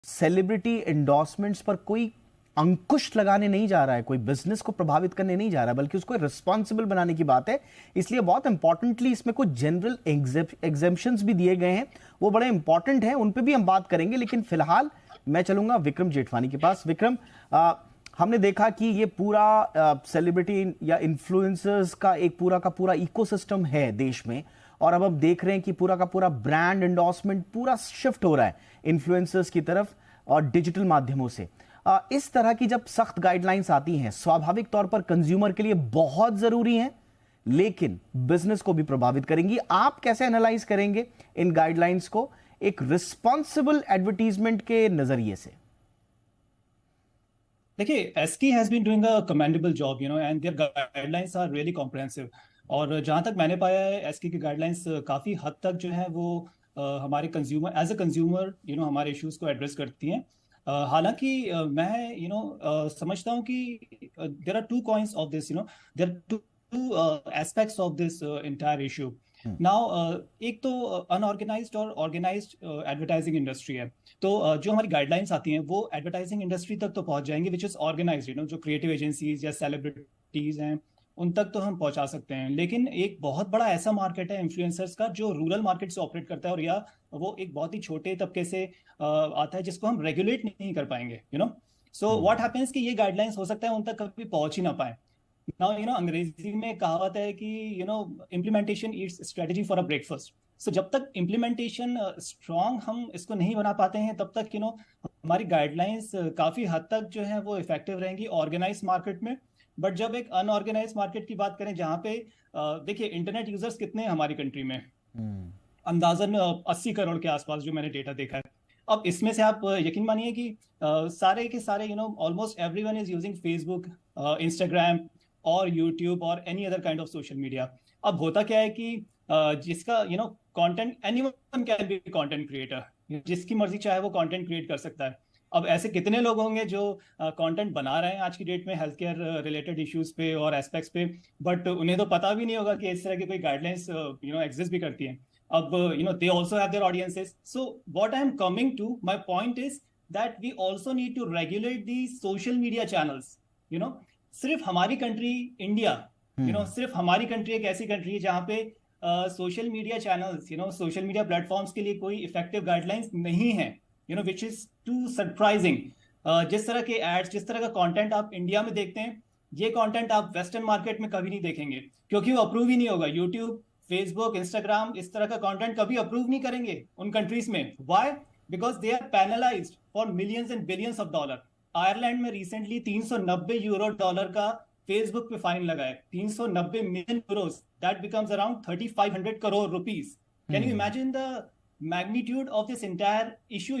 Celebrity endorsements पर कोई अंकुश लगाने नहीं जा रहा है, कोई बिजनेस को प्रभावित करने नहीं जा रहा है, बल्कि उसको रिस्पॉन्सिबल बनाने की बात है। इसलिए बहुत इंपॉर्टेंटली इसमें कुछ जनरल एग्जेम्पशंस भी दिए गए हैं, वो बड़े इंपॉर्टेंट हैं, उन पे भी हम बात करेंगे। लेकिन फिलहाल मैं चलूंगा विक्रम जेठवानी के पास। विक्रम, हमने देखा कि ये पूरा सेलिब्रिटी या इन्फ्लुएंसर्स का एक पूरा का पूरा इकोसिस्टम है देश में, और अब देख रहे हैं कि पूरा का पूरा ब्रांड एंडोर्समेंट पूरा शिफ्ट हो रहा है इन्फ्लुएंसर्स की तरफ और डिजिटल माध्यमों से। इस तरह की जब सख्त गाइडलाइंस आती हैं, स्वाभाविक तौर पर कंज्यूमर के लिए बहुत जरूरी हैं, लेकिन बिजनेस को भी प्रभावित करेंगी। आप कैसे एनालाइज करेंगे इन गाइडलाइंस को एक रिस्पॉन्सिबल एडवर्टीजमेंट के नजरिए से? देखिए, ASCI has been doing a commendable job, and their guidelines are really comprehensive. और जहाँ तक मैंने पाया है, एसकी की गाइडलाइंस काफ़ी हद तक जो है वो हमारे कंज्यूमर एज अ कंज्यूमर हमारे इश्यूज को एड्रेस करती हैं। हालांकि मैं समझता हूँ कि there are two coins of this, there are two aspects of this entire issue. Now, एक तो अनऑर्गेनाइज्ड और ऑर्गेनाइज्ड एडवर्टाइजिंग इंडस्ट्री है। तो जो हमारी गाइडलाइंस आती हैं वो एडवर्टाइजिंग इंडस्ट्री तक तो पहुंच जाएंगी, विच इज ऑर्गेनाइज्ड, जो क्रिएटिव एजेंसीज या सेलिब्रिटीज हैं उन तक तो हम पहुंचा सकते हैं। लेकिन एक बहुत बड़ा ऐसा मार्केट है इन्फ्लुएंसर्स का जो रूरल मार्केट से ऑपरेट करता है, और या वो एक बहुत ही छोटे तबके से आता है जिसको हम रेगुलेट नहीं कर पाएंगे। सो व्हाट हैपेंस कि ये गाइडलाइंस हो सकता है उन तक कभी पहुंच ही ना पाए। नाउ, अंग्रेजी में कहावत है कि implementation its strategy for a breakfast. So जब तक इम्प्लीमेंटेशन स्ट्रांग हम इसको नहीं बना पाते हैं, तब तक हमारी गाइडलाइंस काफी हद तक जो है वो इफेक्टिव रहेंगी ऑर्गेनाइज मार्केट में। बट जब एक अनऑर्गेनाइज मार्केट की बात करें, जहाँ पे देखिए इंटरनेट यूजर्स कितने हैं हमारी कंट्री में, अंदाजन 80 करोड़ के आसपास जो मैंने डेटा देखा है। अब इसमें से आप यकीन मानिए कि सारे के सारे almost everyone is using Facebook, Instagram और यूट्यूब और any other kind of social media. अब होता क्या है कि जिसका content, anyone can be content creator, जिसकी मर्जी चाहे वो कंटेंट क्रिएट कर सकता है। अब ऐसे कितने लोग होंगे जो कंटेंट बना रहे हैं आज की डेट में हेल्थ केयर रिलेटेड इश्यूज पे और एस्पेक्ट्स पे, बट उन्हें तो पता भी नहीं होगा कि इस तरह की कोई गाइडलाइंस एग्जिस्ट भी करती हैं। अब they also have their audiences. So what I'm coming to, my point is that we also need to regulate the social media channels. you know सिर्फ हमारी कंट्री इंडिया, सिर्फ हमारी कंट्री एक ऐसी कंट्री है जहाँ पे social media channels, social media platforms के लिए कोई इफेक्टिव गाइडलाइंस नहीं है, विच इज टू सरप्राइजिंग। जिस तरह के एड्स, जिस तरह का कंटेंट आप इंडिया में देखते हैं, ये कंटेंट आप वेस्टर्न मार्केट में कभी नहीं देखेंगे, क्योंकि वो अप्रूव ही नहीं होगा। यूट्यूब, फेसबुक, इंस्टाग्राम इस तरह का कंटेंट कभी अप्रूव नहीं करेंगे उन कंट्रीज में। Why? Because they are penalized for millions and billions of dollar. Ireland में रिसेंटली 390 यूरो डॉलर का फेसबुक पे फाइन लगा है। 390 million euros, that becomes around 3500 crore rupees. Can you imagine the magnitude of this entire issue?